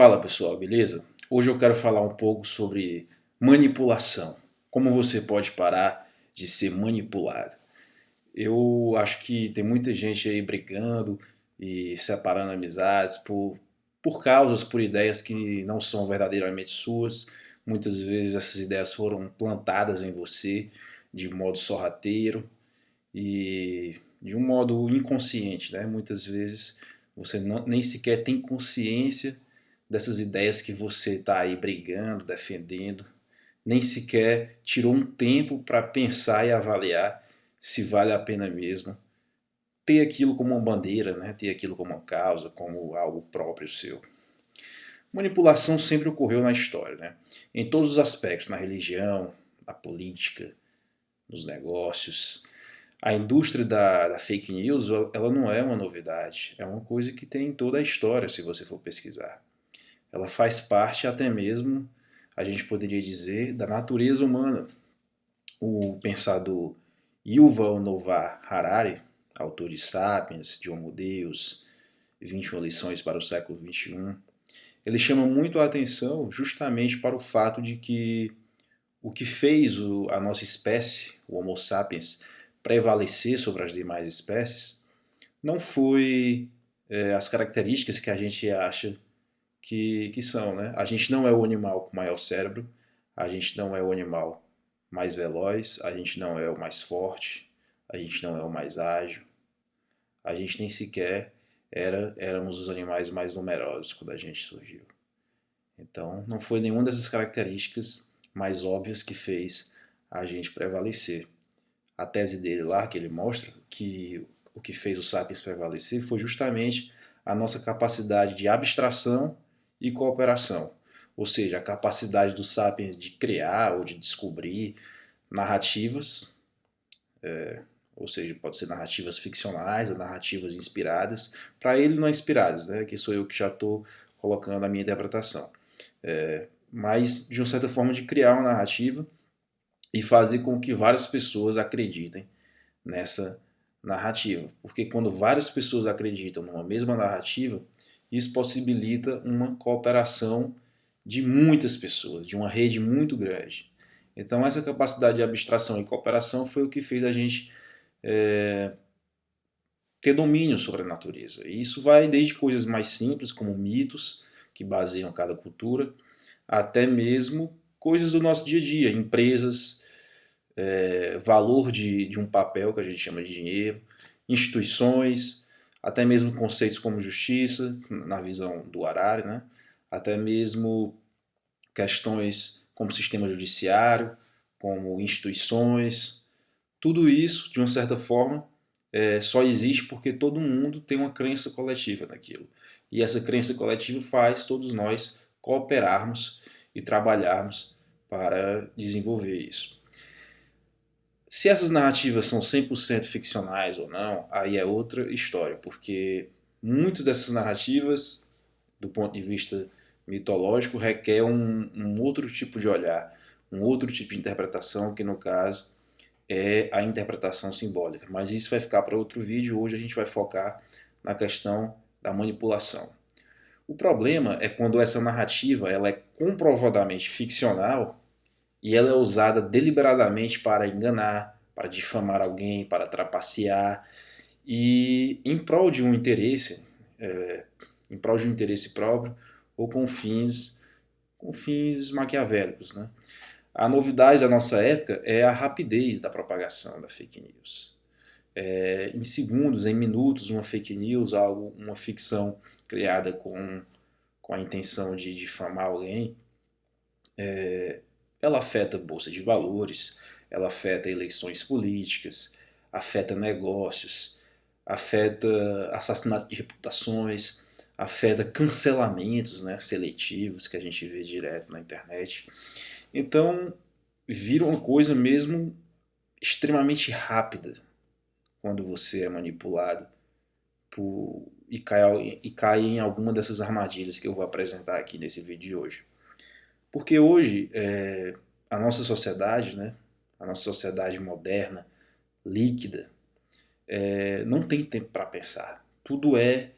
Fala pessoal, beleza? Hoje eu quero falar um pouco sobre manipulação. Como você pode parar de ser manipulado? Eu acho que tem muita gente aí brigando e separando amizades por causas, por ideias que não são verdadeiramente suas. Muitas vezes essas ideias foram plantadas em você de modo sorrateiro e de um modo inconsciente, né? Muitas vezes você nem sequer tem consciência dessas ideias que você está aí brigando, defendendo, nem sequer tirou um tempo para pensar e avaliar se vale a pena mesmo ter aquilo como uma bandeira, né? Ter aquilo como uma causa, como algo próprio seu. Manipulação sempre ocorreu na história, né? Em todos os aspectos, na religião, na política, nos negócios. A indústria da fake news, ela não é uma novidade, é uma coisa que tem em toda a história, se você for pesquisar. Ela faz parte até mesmo, a gente poderia dizer, da natureza humana. O pensador Yuval Noah Harari, autor de Sapiens, de Homo Deus, 21 lições para o século XXI, ele chama muito a atenção justamente para o fato de que o que fez a nossa espécie, o Homo sapiens, prevalecer sobre as demais espécies, não foi as características que a gente acha que são, né? A gente não é o animal com maior cérebro, a gente não é o animal mais veloz, a gente não é o mais forte, a gente não é o mais ágil, a gente nem sequer éramos os animais mais numerosos quando a gente surgiu. Então, não foi nenhuma dessas características mais óbvias que fez a gente prevalecer. A tese dele lá, que ele mostra que o que fez o Sapiens prevalecer foi justamente a nossa capacidade de abstração e cooperação. Ou seja, a capacidade do Sapiens de criar ou de descobrir narrativas, ou seja, pode ser narrativas ficcionais ou narrativas inspiradas. Para ele não é inspiradas, né? Que sou eu que já estou colocando a minha interpretação. Mas, de uma certa forma, de criar uma narrativa e fazer com que várias pessoas acreditem nessa narrativa. Porque quando várias pessoas acreditam numa mesma narrativa, isso possibilita uma cooperação de muitas pessoas, de uma rede muito grande. Então essa capacidade de abstração e cooperação foi o que fez a gente ter domínio sobre a natureza. E isso vai desde coisas mais simples, como mitos, que baseiam cada cultura, até mesmo coisas do nosso dia a dia, empresas, valor de um papel que a gente chama de dinheiro, instituições, até mesmo conceitos como justiça, na visão do Harari, né? Até mesmo questões como sistema judiciário, como instituições. Tudo isso, de uma certa forma, só existe porque todo mundo tem uma crença coletiva naquilo. E essa crença coletiva faz todos nós cooperarmos e trabalharmos para desenvolver isso. Se essas narrativas são 100% ficcionais ou não, aí é outra história, porque muitas dessas narrativas, do ponto de vista mitológico, requer um outro tipo de olhar, um outro tipo de interpretação, que no caso é a interpretação simbólica. Mas isso vai ficar para outro vídeo, hoje a gente vai focar na questão da manipulação. O problema é quando essa narrativa ela é comprovadamente ficcional e ela é usada deliberadamente para enganar, para difamar alguém, para trapacear e em prol de um interesse, em prol de um interesse próprio ou com fins maquiavélicos, né? A novidade da nossa época é a rapidez da propagação da fake news. Em segundos, em minutos, uma fake news, uma ficção criada com a intenção de difamar alguém, ela afeta a bolsa de valores, ela afeta eleições políticas, afeta negócios, afeta assassinato de reputações, afeta cancelamentos, né, seletivos que a gente vê direto na internet. Então, vira uma coisa mesmo extremamente rápida quando você é manipulado e cai em alguma dessas armadilhas que eu vou apresentar aqui nesse vídeo de hoje. Porque hoje a nossa sociedade, né, a nossa sociedade moderna, líquida, não tem tempo para pensar. Tudo é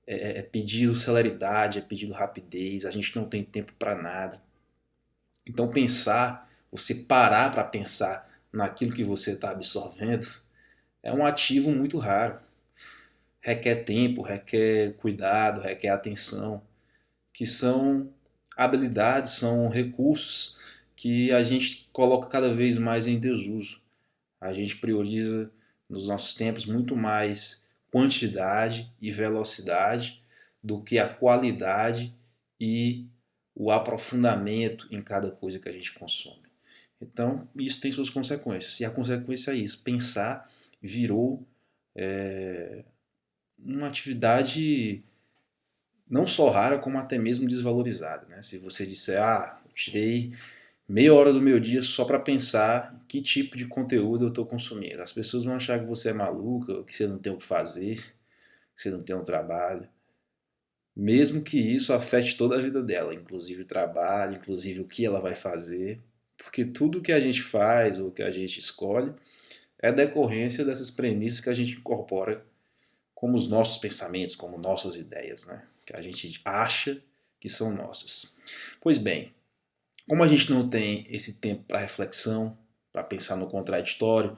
é pedido celeridade, é pedido rapidez, a gente não tem tempo para nada. Então pensar, você parar para pensar naquilo que você está absorvendo, é um ativo muito raro. Requer tempo, requer cuidado, requer atenção, que são habilidades, são recursos que a gente coloca cada vez mais em desuso. A gente prioriza nos nossos tempos muito mais quantidade e velocidade do que a qualidade e o aprofundamento em cada coisa que a gente consome. Então, isso tem suas consequências. E a consequência é isso: pensar virou uma atividade não só rara, como até mesmo desvalorizada. Né? Se você disser, eu tirei meia hora do meu dia só para pensar que tipo de conteúdo eu estou consumindo, as pessoas vão achar que você é maluca, que você não tem o que fazer, que você não tem um trabalho. Mesmo que isso afete toda a vida dela, inclusive o trabalho, inclusive o que ela vai fazer, porque tudo que a gente faz ou que a gente escolhe é decorrência dessas premissas que a gente incorpora como os nossos pensamentos, como nossas ideias, né? Que a gente acha que são nossas. Pois bem, como a gente não tem esse tempo para reflexão, para pensar no contraditório,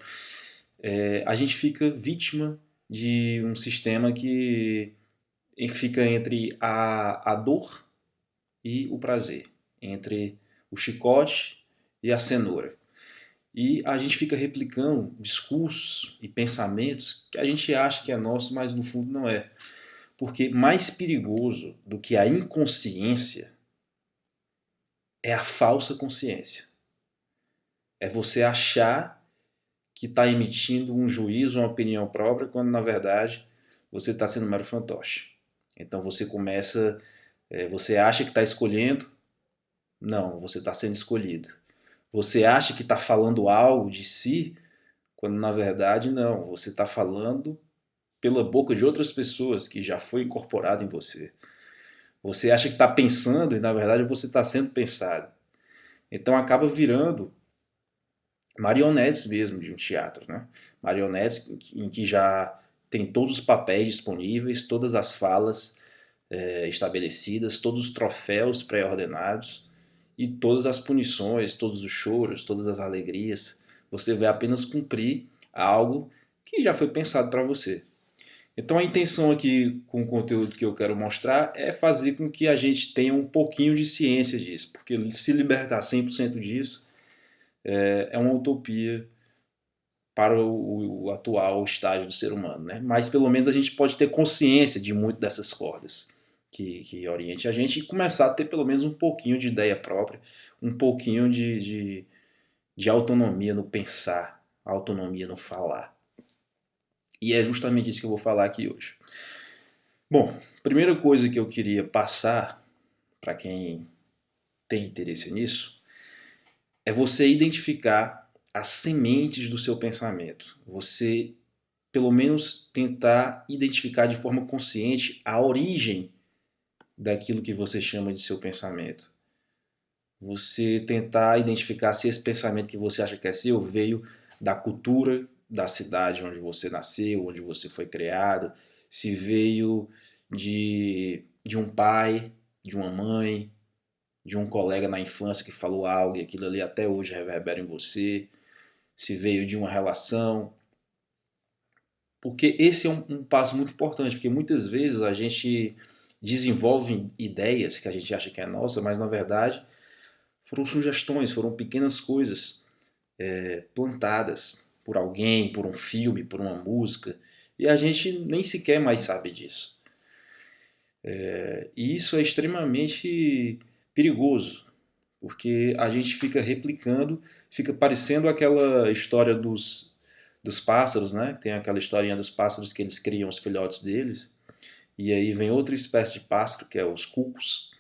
a gente fica vítima de um sistema que fica entre a dor e o prazer, entre o chicote e a cenoura. E a gente fica replicando discursos e pensamentos que a gente acha que é nosso, mas no fundo não é. Porque mais perigoso do que a inconsciência é a falsa consciência. É você achar que está emitindo um juízo, uma opinião própria, quando na verdade você está sendo um mero fantoche. Então você começa, você acha que está escolhendo, não, você está sendo escolhido. Você acha que está falando algo de si, quando na verdade não, você está falando pela boca de outras pessoas que já foi incorporado em você. Você acha que está pensando e na verdade você está sendo pensado. Então acaba virando marionetes mesmo de um teatro, né? Marionetes em que já tem todos os papéis disponíveis, todas as falas estabelecidas, todos os troféus pré-ordenados e todas as punições, todos os choros, todas as alegrias. Você vai apenas cumprir algo que já foi pensado para você. Então a intenção aqui com o conteúdo que eu quero mostrar é fazer com que a gente tenha um pouquinho de ciência disso, porque se libertar 100% disso é uma utopia para o atual estágio do ser humano, né? Mas pelo menos a gente pode ter consciência de muito dessas cordas que oriente a gente e começar a ter pelo menos um pouquinho de ideia própria, um pouquinho de autonomia no pensar, autonomia no falar. E é justamente isso que eu vou falar aqui hoje. Bom, primeira coisa que eu queria passar para quem tem interesse nisso é você identificar as sementes do seu pensamento. Você, pelo menos, tentar identificar de forma consciente a origem daquilo que você chama de seu pensamento. Você tentar identificar se esse pensamento que você acha que é seu veio da cultura da cidade onde você nasceu, onde você foi criado, se veio de um pai, de uma mãe, de um colega na infância que falou algo e aquilo ali até hoje reverbera em você, se veio de uma relação. Porque esse é um passo muito importante, porque muitas vezes a gente desenvolve ideias que a gente acha que é nossa, mas na verdade foram sugestões, foram pequenas coisas plantadas por alguém, por um filme, por uma música, e a gente nem sequer mais sabe disso. E isso é extremamente perigoso, porque a gente fica replicando, fica parecendo aquela história dos pássaros, né? Tem aquela historinha dos pássaros que eles criam os filhotes deles, e aí vem outra espécie de pássaro, que é os cucos,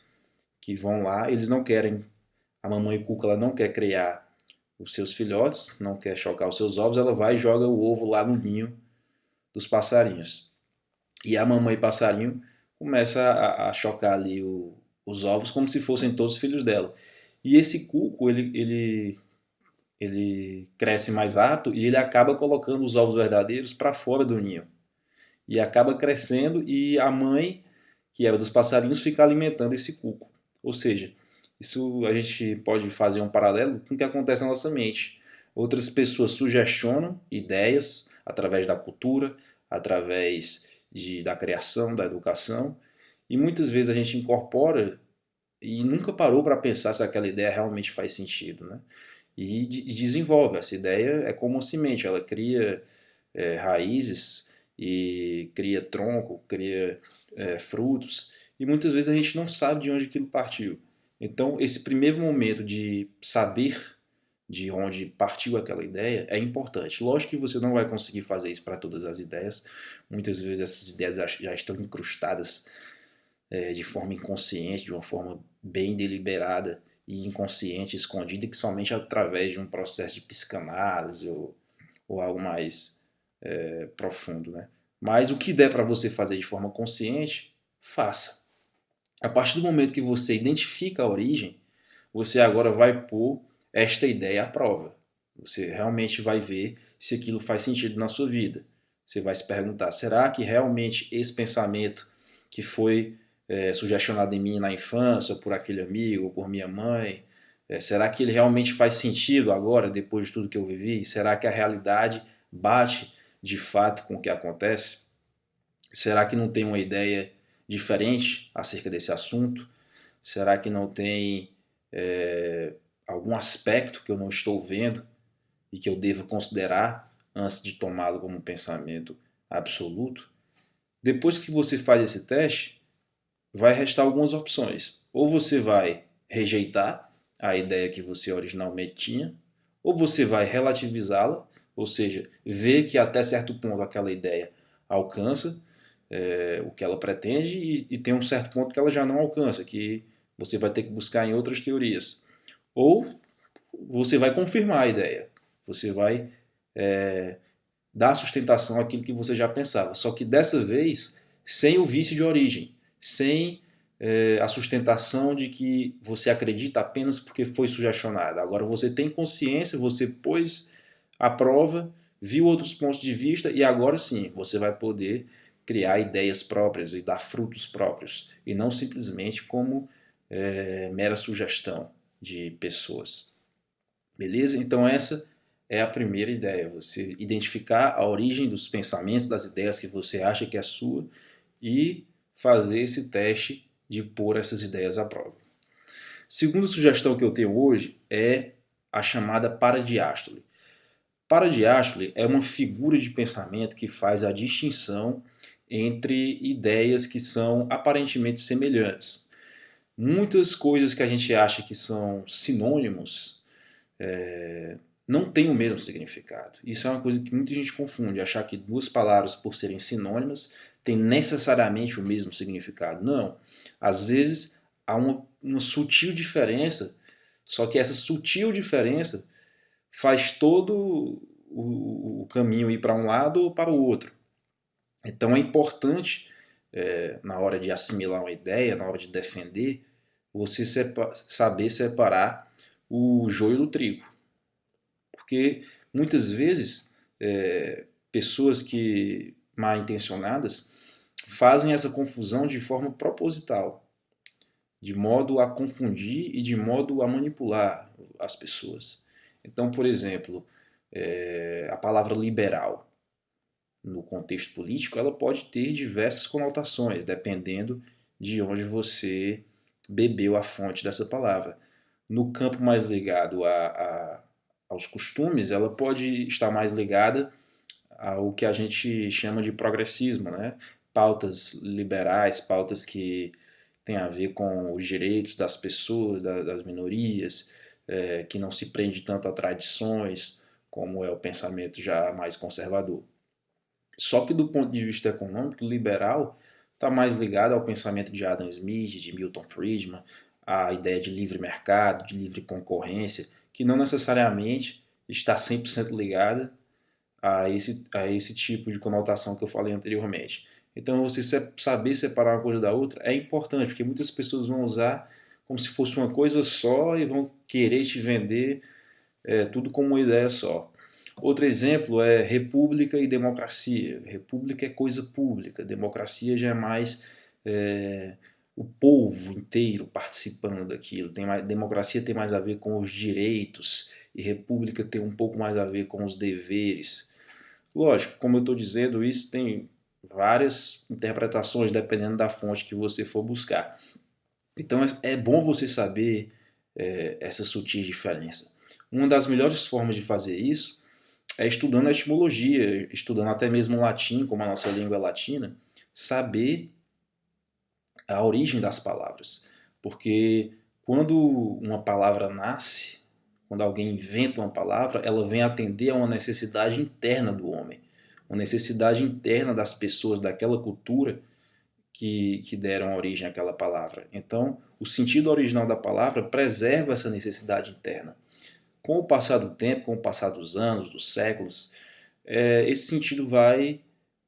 que vão lá, eles não querem, a mamãe cuca ela não quer criar os seus filhotes, não quer chocar os seus ovos, ela vai e joga o ovo lá no ninho dos passarinhos. E a mamãe passarinho começa a chocar ali os ovos como se fossem todos os filhos dela. E esse cuco, ele cresce mais rápido e ele acaba colocando os ovos verdadeiros para fora do ninho. E acaba crescendo e a mãe que é o dos passarinhos ficar alimentando esse cuco. Ou seja, isso a gente pode fazer um paralelo com o que acontece na nossa mente. Outras pessoas sugestionam ideias através da cultura, através da criação, da educação, e muitas vezes a gente incorpora e nunca parou para pensar se aquela ideia realmente faz sentido, né? E desenvolve. Essa ideia é como uma semente, ela cria raízes e cria tronco, cria frutos, e muitas vezes a gente não sabe de onde aquilo partiu. Então, esse primeiro momento de saber de onde partiu aquela ideia é importante. Lógico que você não vai conseguir fazer isso para todas as ideias. Muitas vezes essas ideias já estão incrustadas de forma inconsciente, de uma forma bem deliberada e inconsciente, escondida, que somente através de um processo de psicanálise ou algo mais profundo, né? Mas o que der para você fazer de forma consciente, faça. A partir do momento que você identifica a origem, você agora vai pôr esta ideia à prova. Você realmente vai ver se aquilo faz sentido na sua vida. Você vai se perguntar, será que realmente esse pensamento que foi sugestionado em mim na infância, por aquele amigo, ou por minha mãe, será que ele realmente faz sentido agora, depois de tudo que eu vivi? Será que a realidade bate de fato com o que acontece? Será que não tem uma ideia diferente acerca desse assunto? Será que não tem algum aspecto que eu não estou vendo e que eu devo considerar antes de tomá-lo como um pensamento absoluto? Depois que você faz esse teste, vai restar algumas opções. Ou você vai rejeitar a ideia que você originalmente tinha, ou você vai relativizá-la, ou seja, ver que até certo ponto aquela ideia alcança o que ela pretende e tem um certo ponto que ela já não alcança, que você vai ter que buscar em outras teorias. Ou você vai confirmar a ideia, você vai dar sustentação àquilo que você já pensava, só que dessa vez sem o vício de origem, sem a sustentação de que você acredita apenas porque foi sugestionado. Agora você tem consciência, você pôs à prova, viu outros pontos de vista e agora sim você vai poder criar ideias próprias e dar frutos próprios, e não simplesmente como mera sugestão de pessoas. Beleza? Então essa é a primeira ideia, você identificar a origem dos pensamentos, das ideias que você acha que é sua e fazer esse teste de pôr essas ideias à prova. Segunda sugestão que eu tenho hoje é a chamada paradiástole. Paradiástole é uma figura de pensamento que faz a distinção entre ideias que são aparentemente semelhantes. Muitas coisas que a gente acha que são sinônimos não têm o mesmo significado. Isso é uma coisa que muita gente confunde, achar que duas palavras, por serem sinônimas, têm necessariamente o mesmo significado. Não. Às vezes há uma sutil diferença, só que essa sutil diferença faz todo o caminho ir para um lado ou para o outro. Então é importante, na hora de assimilar uma ideia, na hora de defender, você saber separar o joio do trigo. Porque muitas vezes pessoas que mal intencionadas fazem essa confusão de forma proposital, de modo a confundir e de modo a manipular as pessoas. Então, por exemplo, a palavra liberal, no contexto político, ela pode ter diversas conotações, dependendo de onde você bebeu a fonte dessa palavra. No campo mais ligado aos costumes, ela pode estar mais ligada ao que a gente chama de progressismo, né? Pautas liberais, pautas que têm a ver com os direitos das pessoas, das minorias, que não se prende tanto a tradições, como é o pensamento já mais conservador. Só que do ponto de vista econômico, liberal está mais ligado ao pensamento de Adam Smith, de Milton Friedman, a ideia de livre mercado, de livre concorrência, que não necessariamente está 100% ligada a esse tipo de conotação que eu falei anteriormente. Então, você saber separar uma coisa da outra é importante, porque muitas pessoas vão usar como se fosse uma coisa só e vão querer te vender tudo como uma ideia só. Outro exemplo é república e democracia. República é coisa pública, democracia já é mais o povo inteiro participando daquilo. Democracia tem mais a ver com os direitos e república tem um pouco mais a ver com os deveres. Lógico, como eu estou dizendo, isso tem várias interpretações dependendo da fonte que você for buscar. Então é bom você saber essa sutil diferença. Uma das melhores formas de fazer isso é estudando a etimologia, estudando até mesmo o latim, como a nossa língua é latina, saber a origem das palavras. Porque quando uma palavra nasce, quando alguém inventa uma palavra, ela vem atender a uma necessidade interna do homem, uma necessidade interna das pessoas daquela cultura que deram origem àquela palavra. Então, o sentido original da palavra preserva essa necessidade interna. Com o passar do tempo, com o passar dos anos, dos séculos, esse sentido vai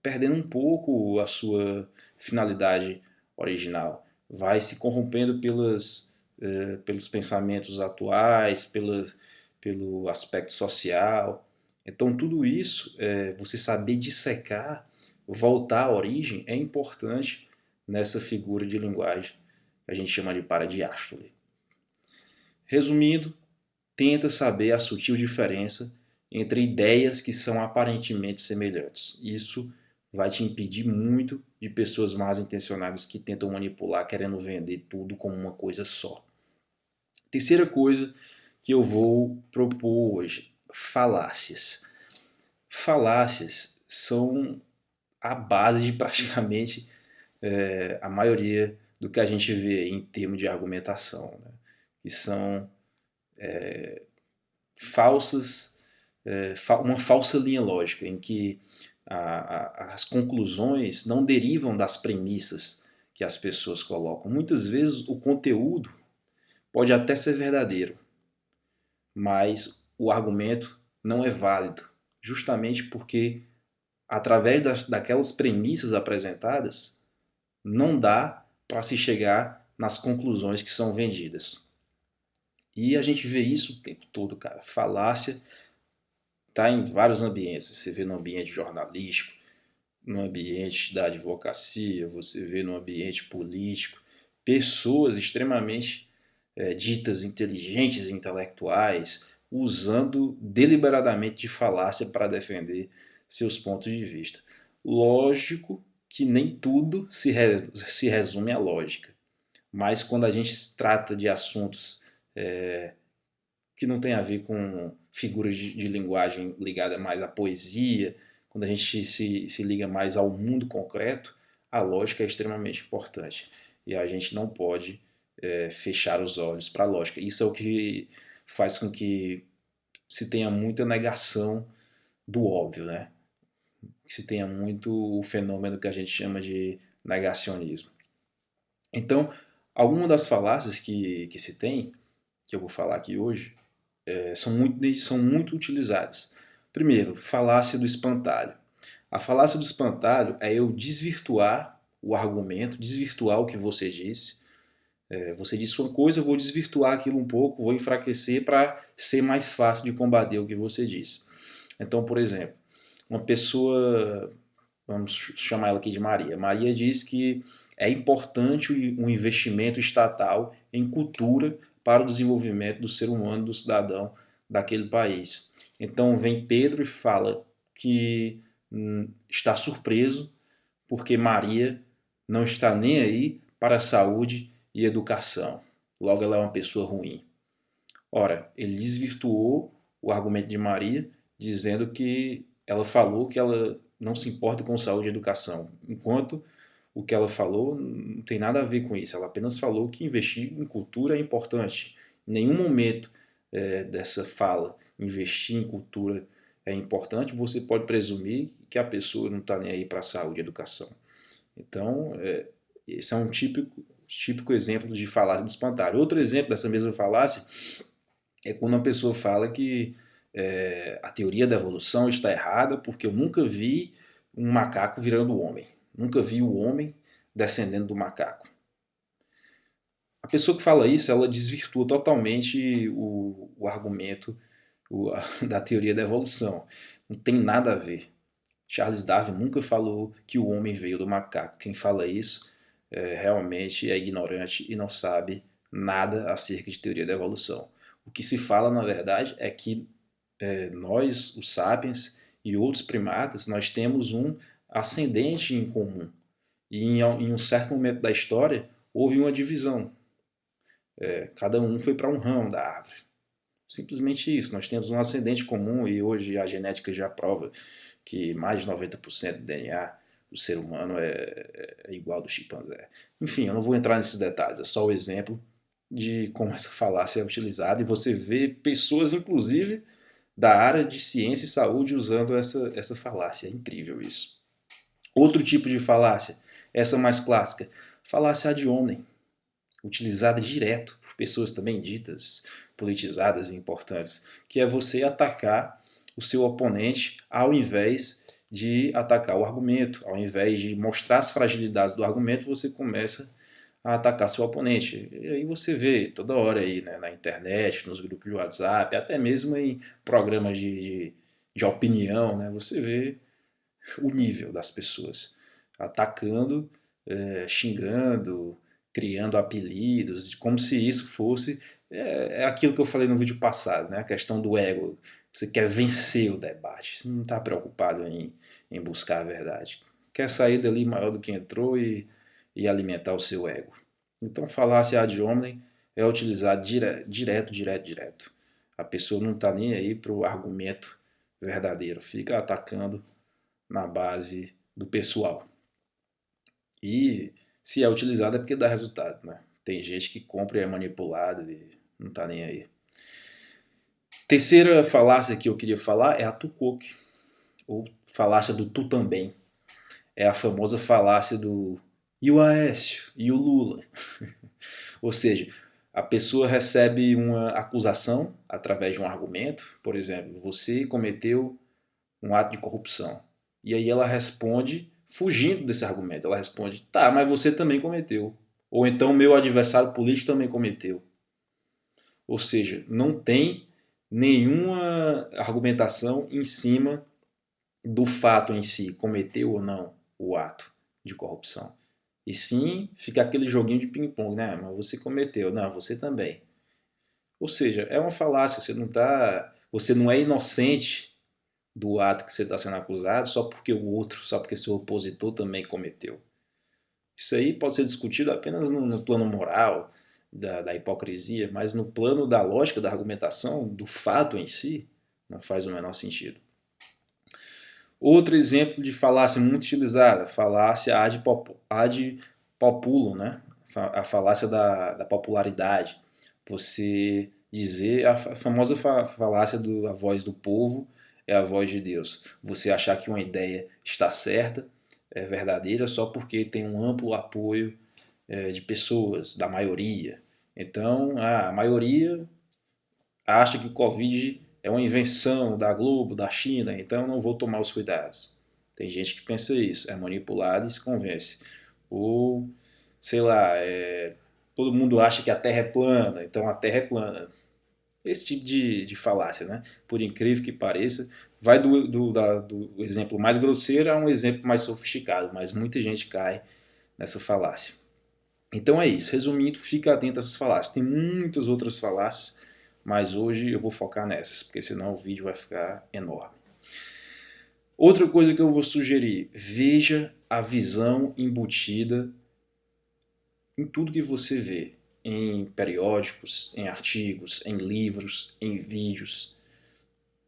perdendo um pouco a sua finalidade original. Vai se corrompendo pelos pensamentos atuais, pelo aspecto social. Então, tudo isso, você saber dissecar, voltar à origem, é importante nessa figura de linguagem que a gente chama de paradiástole. Resumindo, tenta saber a sutil diferença entre ideias que são aparentemente semelhantes. Isso vai te impedir muito de pessoas mal intencionadas que tentam manipular, querendo vender tudo como uma coisa só. Terceira coisa que eu vou propor hoje: falácias. Falácias são a base de praticamente a maioria do que a gente vê em termos de argumentação, né? Que são falsas, uma falsa linha lógica, em que as conclusões não derivam das premissas que as pessoas colocam. Muitas vezes o conteúdo pode até ser verdadeiro, mas o argumento não é válido, justamente porque através daquelas premissas apresentadas não dá para se chegar nas conclusões que são vendidas. E a gente vê isso o tempo todo, cara. Falácia está em vários ambientes. Você vê no ambiente jornalístico, no ambiente da advocacia, você vê no ambiente político. Pessoas extremamente ditas inteligentes e intelectuais usando deliberadamente de falácia para defender seus pontos de vista. Lógico que nem tudo se resume à lógica, mas quando a gente trata de assuntos que não tem a ver com figuras de linguagem ligada mais à poesia, quando a gente se liga mais ao mundo concreto, a lógica é extremamente importante. E a gente não pode fechar os olhos para a lógica. Isso é o que faz com que se tenha muita negação do óbvio, né? Que se tenha muito o fenômeno que a gente chama de negacionismo. Então, algumas das falácias que se tem, que eu vou falar aqui hoje, são muito utilizadas. Primeiro, falácia do espantalho. A falácia do espantalho é eu desvirtuar o argumento, desvirtuar o que você disse. Você disse uma coisa, eu vou desvirtuar aquilo um pouco, vou enfraquecer para ser mais fácil de combater o que você disse. Então, por exemplo, uma pessoa, vamos chamar ela aqui de Maria. Maria diz que é importante um investimento estatal em cultura para o desenvolvimento do ser humano, do cidadão daquele país. Então vem Pedro e fala que está surpreso porque Maria não está nem aí para a saúde e educação. Logo, ela é uma pessoa ruim. Ora, ele desvirtuou o argumento de Maria, dizendo que ela falou que ela não se importa com saúde e educação, enquanto o que ela falou não tem nada a ver com isso. Ela apenas falou que investir em cultura é importante. Em nenhum momento dessa fala, investir em cultura é importante, você pode presumir que a pessoa não está nem aí para a saúde e educação. Então, esse é um típico exemplo de falácia do espantalho. Outro exemplo dessa mesma falácia é quando uma pessoa fala que a teoria da evolução está errada porque eu nunca vi um macaco virando homem. Nunca vi o homem descendendo do macaco. A pessoa que fala isso, ela desvirtua totalmente o argumento da teoria da evolução. Não tem nada a ver. Charles Darwin nunca falou que o homem veio do macaco. Quem fala isso realmente é ignorante e não sabe nada acerca de teoria da evolução. O que se fala, na verdade, é que nós, os sapiens e outros primatas, nós temos um ascendente em comum. E em um certo momento da história, houve uma divisão. Cada um foi para um ramo da árvore. Simplesmente isso. Nós temos um ascendente comum e hoje a genética já prova que mais de 90% do DNA do ser humano é igual ao do chimpanzé. Enfim, eu não vou entrar nesses detalhes, é só o exemplo de como essa falácia é utilizada e você vê pessoas, inclusive, da área de ciência e saúde usando essa falácia. É incrível isso. Outro tipo de falácia, essa mais clássica, falácia ad hominem, utilizada direto por pessoas também ditas politizadas e importantes, que é você atacar o seu oponente ao invés de atacar o argumento, ao invés de mostrar as fragilidades do argumento, você começa a atacar seu oponente. E aí você vê toda hora aí, né, na internet, nos grupos de WhatsApp, até mesmo em programas de opinião, né, você vê o nível das pessoas atacando, xingando, criando apelidos, como se isso fosse aquilo que eu falei no vídeo passado, né? A questão do ego. Você quer vencer o debate, você não está preocupado em buscar a verdade. Quer sair dali maior do que entrou e alimentar o seu ego. Então, falácia ad hominem é utilizado direto. A pessoa não está nem aí para o argumento verdadeiro, fica atacando na base do pessoal. E se é utilizado é porque dá resultado, né? Tem gente que compra e é manipulado e não tá nem aí. Terceira falácia que eu queria falar é a Tucoque, ou falácia do tu também. É a famosa falácia do e o Aécio, e o Lula. Ou seja, a pessoa recebe uma acusação através de um argumento, por exemplo, você cometeu um ato de corrupção. E aí ela responde fugindo desse argumento. Ela responde, tá, mas você também cometeu. Ou então meu adversário político também cometeu. Ou seja, não tem nenhuma argumentação em cima do fato em si, cometeu ou não o ato de corrupção. E sim, fica aquele joguinho de ping-pong, né? Mas você cometeu, não, você também. Ou seja, é uma falácia, você não é inocente do ato que você está sendo acusado só porque o outro, só porque seu opositor também cometeu. Isso aí pode ser discutido apenas no plano moral, da hipocrisia, mas no plano da lógica, da argumentação, do fato em si, não faz o menor sentido. Outro exemplo de falácia muito utilizada, falácia ad populum, né? A falácia da popularidade. Você dizer a famosa falácia da voz do povo é a voz de Deus. Você achar que uma ideia está certa, é verdadeira, só porque tem um amplo apoio de pessoas, da maioria. Então, a maioria acha que o Covid é uma invenção da Globo, da China, então não vou tomar os cuidados. Tem gente que pensa isso, é manipulado e se convence. Ou, sei lá, todo mundo acha que a Terra é plana, então a Terra é plana. Esse tipo de falácia, né? Por incrível que pareça, vai do exemplo mais grosseiro a um exemplo mais sofisticado, mas muita gente cai nessa falácia. Então é isso. Resumindo, fica atento a essas falácias. Tem muitas outras falácias, mas hoje eu vou focar nessas, porque senão o vídeo vai ficar enorme. Outra coisa que eu vou sugerir, veja a visão embutida em tudo que você vê, em periódicos, em artigos, em livros, em vídeos.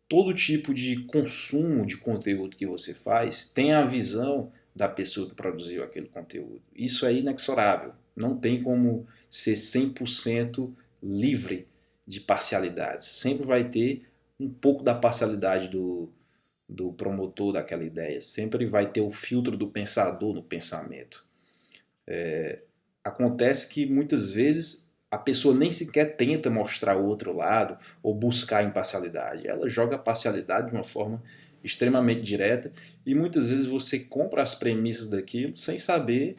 Todo tipo de consumo de conteúdo que você faz tem a visão da pessoa que produziu aquele conteúdo. Isso é inexorável. Não tem como ser 100% livre de parcialidades. Sempre vai ter um pouco da parcialidade do promotor daquela ideia. Sempre vai ter o filtro do pensador no pensamento. Acontece que muitas vezes a pessoa nem sequer tenta mostrar o outro lado ou buscar imparcialidade. Ela joga a parcialidade de uma forma extremamente direta e muitas vezes você compra as premissas daquilo sem saber,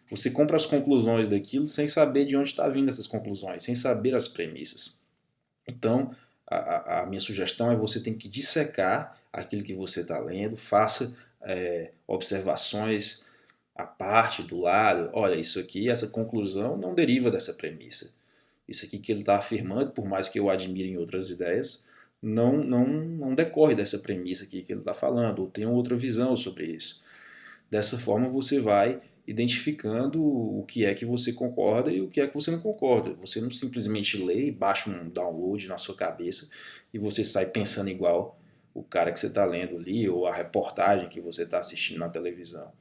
você compra as conclusões daquilo sem saber de onde está vindo essas conclusões, sem saber as premissas. Então, a minha sugestão é você tem que dissecar aquilo que você está lendo, faça observações a parte do lado, olha, isso aqui, essa conclusão não deriva dessa premissa. Isso aqui que ele está afirmando, por mais que eu admire em outras ideias, não decorre dessa premissa aqui que ele está falando, ou tem outra visão sobre isso. Dessa forma você vai identificando o que é que você concorda e o que é que você não concorda. Você não simplesmente lê e baixa um download na sua cabeça e você sai pensando igual o cara que você está lendo ali ou a reportagem que você está assistindo na televisão.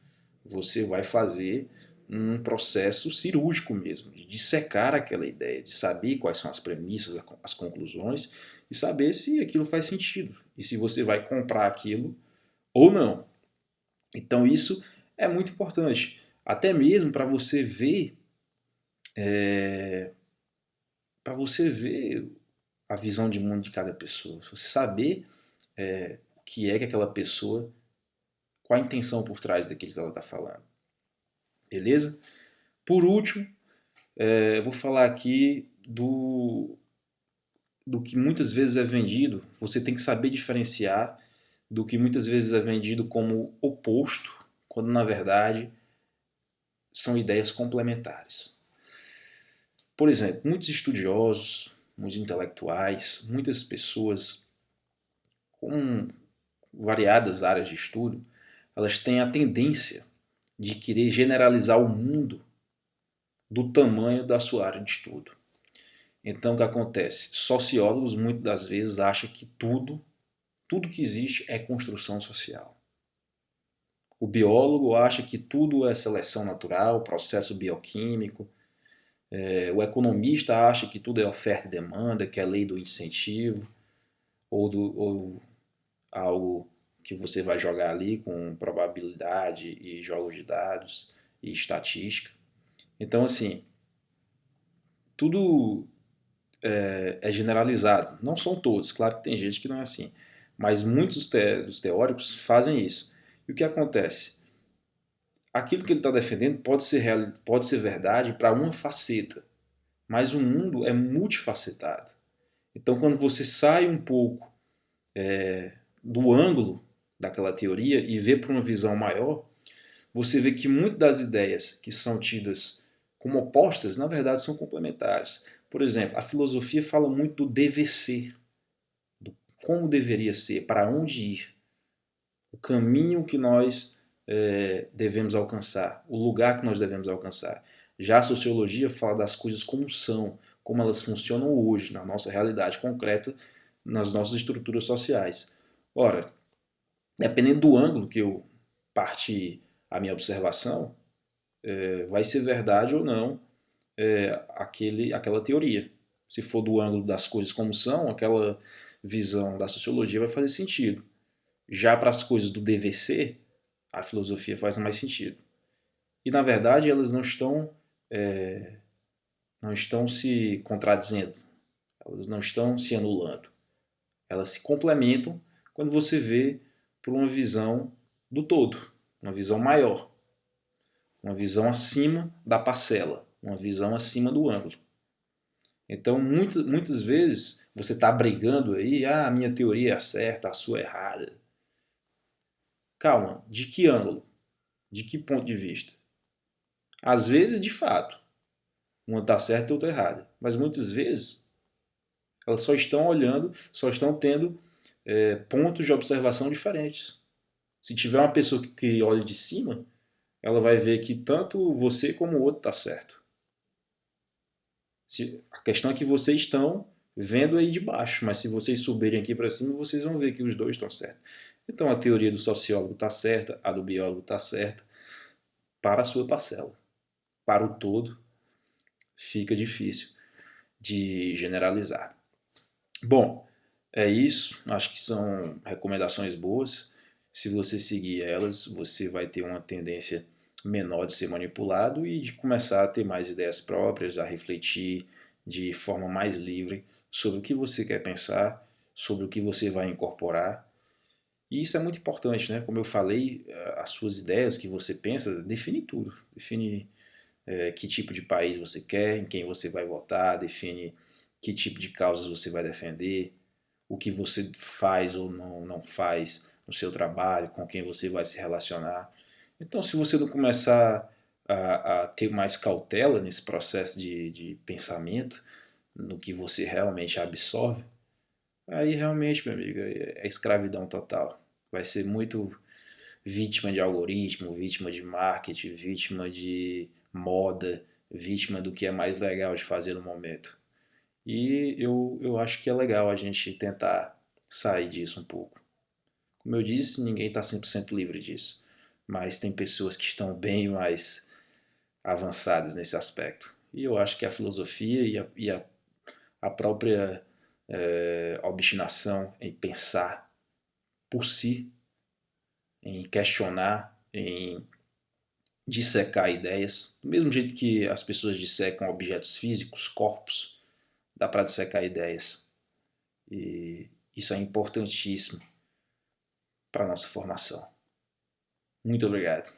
Você vai fazer um processo cirúrgico mesmo, de dissecar aquela ideia, de saber quais são as premissas, as conclusões e saber se aquilo faz sentido e se você vai comprar aquilo ou não. Então isso é muito importante, até mesmo para você ver a visão de mundo de cada pessoa, você saber o que é que aquela pessoa, qual a intenção por trás daquilo que ela está falando, beleza? Por último, eu vou falar aqui do que muitas vezes é vendido. Você tem que saber diferenciar do que muitas vezes é vendido como oposto, quando na verdade são ideias complementares. Por exemplo, muitos estudiosos, muitos intelectuais, muitas pessoas com variadas áreas de estudo, elas têm a tendência de querer generalizar o mundo do tamanho da sua área de estudo. Então o que acontece? Sociólogos muitas das vezes acham que tudo que existe é construção social. O biólogo acha que tudo é seleção natural, processo bioquímico. O economista acha que tudo é oferta e demanda, que é lei do incentivo, ou algo que você vai jogar ali com probabilidade e jogos de dados e estatística. Então, assim, tudo é generalizado. Não são todos, claro que tem gente que não é assim. Mas muitos dos teóricos fazem isso. E o que acontece? Aquilo que ele está defendendo pode ser verdade para uma faceta, mas o mundo é multifacetado. Então, quando você sai um pouco do ângulo daquela teoria e vê para uma visão maior, você vê que muitas das ideias que são tidas como opostas, na verdade, são complementares. Por exemplo, a filosofia fala muito do dever ser, do como deveria ser, para onde ir, o caminho que nós devemos alcançar, o lugar que nós devemos alcançar. Já a sociologia fala das coisas como são, como elas funcionam hoje, na nossa realidade concreta, nas nossas estruturas sociais. Ora, dependendo do ângulo que eu parti a minha observação, vai ser verdade ou não aquela teoria. Se for do ângulo das coisas como são, aquela visão da sociologia vai fazer sentido. Já para as coisas do dever ser, a filosofia faz mais sentido. E na verdade elas não estão se contradizendo, elas não estão se anulando. Elas se complementam quando você vê por uma visão do todo, uma visão maior, uma visão acima da parcela, uma visão acima do ângulo. Então, muitas vezes, você está brigando aí, a minha teoria é certa, a sua é errada. Calma, de que ângulo? De que ponto de vista? Às vezes, de fato, uma está certa e outra errada. Mas muitas vezes, elas só estão olhando, só estão tendo pontos de observação diferentes. Se tiver uma pessoa que olha de cima, ela vai ver que tanto você como o outro está certo. A questão é que vocês estão vendo aí de baixo, mas se vocês subirem aqui para cima, vocês vão ver que os dois estão certos. Então a teoria do sociólogo está certa, a do biólogo está certa, para a sua parcela. Para o todo, fica difícil de generalizar. Bom, é isso. Acho que são recomendações boas. Se você seguir elas, você vai ter uma tendência menor de ser manipulado e de começar a ter mais ideias próprias, a refletir de forma mais livre sobre o que você quer pensar, sobre o que você vai incorporar. E isso é muito importante, né? Como eu falei, as suas ideias que você pensa define tudo. Define que tipo de país você quer, em quem você vai votar, define que tipo de causas você vai defender, o que você faz ou não faz no seu trabalho, com quem você vai se relacionar. Então, se você não começar a ter mais cautela nesse processo de pensamento, no que você realmente absorve, aí realmente, meu amigo, é escravidão total. Vai ser muito vítima de algoritmo, vítima de marketing, vítima de moda, vítima do que é mais legal de fazer no momento. E eu acho que é legal a gente tentar sair disso um pouco. Como eu disse, ninguém está 100% livre disso, mas tem pessoas que estão bem mais avançadas nesse aspecto. E eu acho que a filosofia a própria obstinação em pensar por si, em questionar, em dissecar ideias, do mesmo jeito que as pessoas dissecam objetos físicos, corpos, dá para dissecar ideias. E isso é importantíssimo para a nossa formação. Muito obrigado.